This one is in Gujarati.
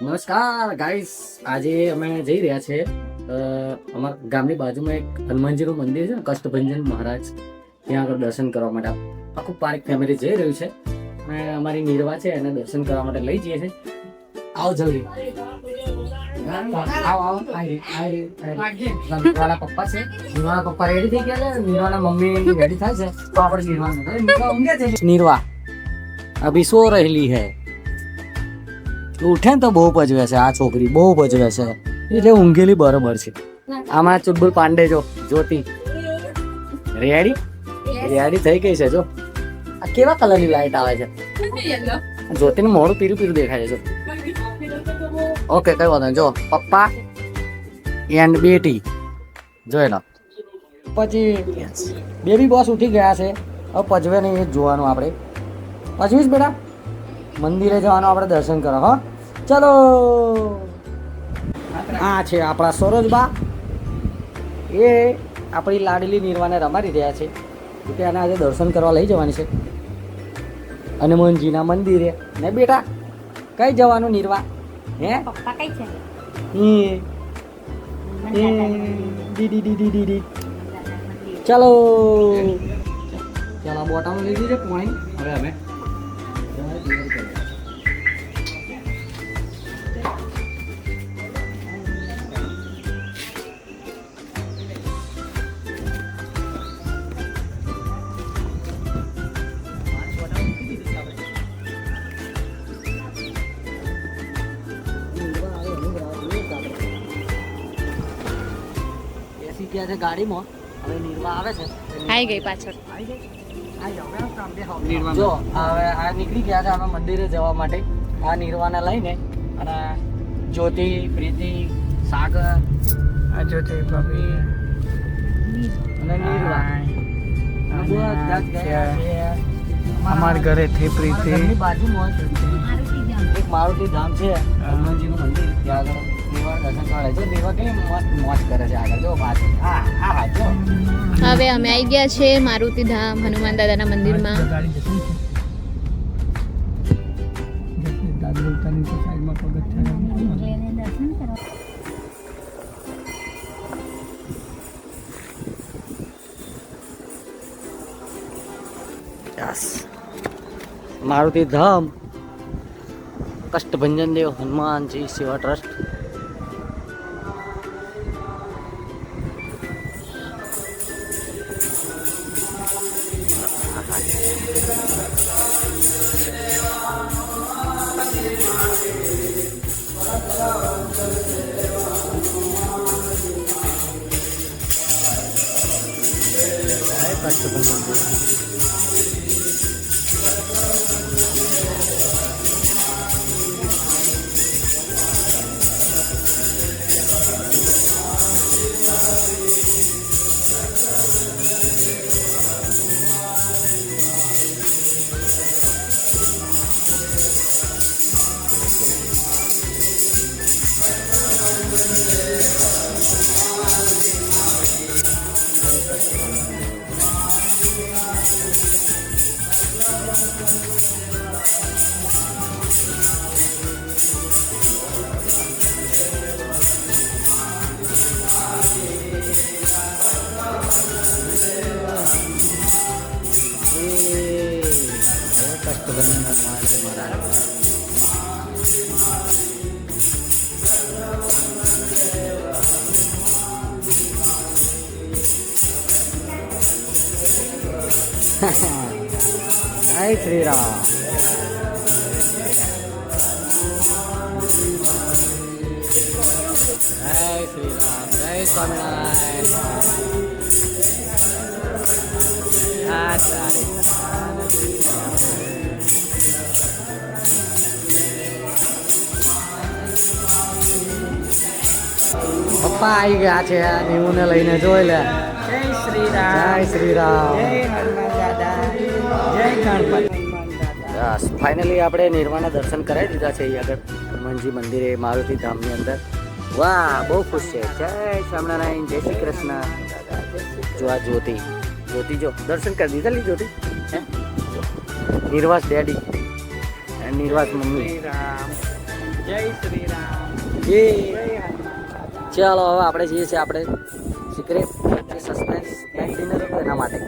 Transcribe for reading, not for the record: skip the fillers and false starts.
નમસ્કાર ગાઈસ, આજે અમે જઈ રહ્યા છે અમારા ગામની બાજુમાં એક હનુમાનજીનું મંદિર છે, કષ્ટભંજન મહારાજ. ત્યાં આગળ દર્શન કરવા માટે આખું પાર્ક ફેમિલી જઈ રહ્યું છે અને અમારી નિર્વા છે એને દર્શન કરવા માટે લઈ જઈએ છે. આવો જલ્દી, આવો નિર્વાના પપ્પા છે. નિર્વાના પપ્પા રેડી થઈ ગયા છે, નિર્વાના મમ્મી રેડી થાય છે તો આપણે નિર્વા અભી સો રહેલી હૈ. ઉઠે ને તો બહુ પજવે છે આ છોકરી, બહુ પજવે છે એટલે ઊંઘેલી બરોબર છે. આમાં ચુટબુલ પાંડે જો જ્યોતિ રેડી રેડી થઈ ગઈ છે. જો આ કેવા કલરની લાઈટ આવે છે, જ્યોતિનું મોડું પીરું પીરું દેખાય છે. ઓકે, કઈ વાંધો નહીં. જો પપ્પા એન્ડ બેટી જોઈ લો. પછી બેબી બોસ ઉઠી ગયા છે. હવે પજવે નહીં એ જ જોવાનું આપણે. પજવીશ બેટા, મંદિરે જવાનું આપણે દર્શન કરો. હા ચલો. આ છે આપણા સરોજબા, એ આપણી લાડલી નિર્વાને રમાડી રહ્યા છે. ત્યાંના આજે દર્શન કરવા લઈ જવાની છે હનુમાનજીના મંદિરે. ને બેટા કઈ જવાનું નિર્વા? હે પપ્પા કઈ છે? દીદી દીદી દીદી ચલો. ચાલો, બોટામાં લઈ જઈએ પાણી. હવે અમે ગયા છે ગાડીમાં. હવે નિર્વા આવે છે. આવી ગઈ પાછળ. જો હવે આ નીકળી ગયા છે અમે મંદિરે જવા માટે. આ નિર્વાને લઈને અને જ્યોતિ, પ્રીતિ, સાગર, આ જ્યોતિ ભાભી અને નિર્વા અમારા ઘરેથી પ્રીતિ બાજુમાં એક મારુતિ ધામ છે, હનુમાનજીનું મંદિર. ત્યાં આગળ નિર્વા દર્શન કરે છે. નિર્વા કેવી મસ્ત મોજ કરે છે આગળ. જો પાછળ હા જો. હવે અમે આવી ગયા છે મારુતિ ધામ હનુમાન દાદાના મંદિરમાં. મારુતિ ધામ કષ્ટભંજન દેવ હનુમાનજી સેવા ટ્રસ્ટ. કષ્ટભંજન દેવ. જય શ્રી રામ. જય શ્રી રામ. જય સ્વામિનારાયણ. પપ્પા આવી ગયા છે નીવુને લઈને. જોઈ લે. જય શ્રી રામ. જય શ્રી રામ. જય હનુમાન દાદા. જય ગણપતિ. બસ ફાઇનલી આપણે નિર્વાણના દર્શન કરાવી દીધા છે અહીં આગળ હનુમાનજી મંદિરે, મારુતિ ધામની અંદર. વાહ, બહુ ખુશ છે. જય સ્વામિનારાયણ. જય શ્રી કૃષ્ણ. જો આ જ્યોતિ, જ્યોતિ જો દર્શન કરી દીધા લી જ્યોતિ. નિર્વાસ ડેડી, નિર્વાસ મમ્મી. શ્રી રામ. જય શ્રી રામ એ જય હનુમાન દાદા ચાલો હવે આપણે જઈએ છીએ આપણે સિક્રેટ સસ્પેન્સ ડિનર એના માટે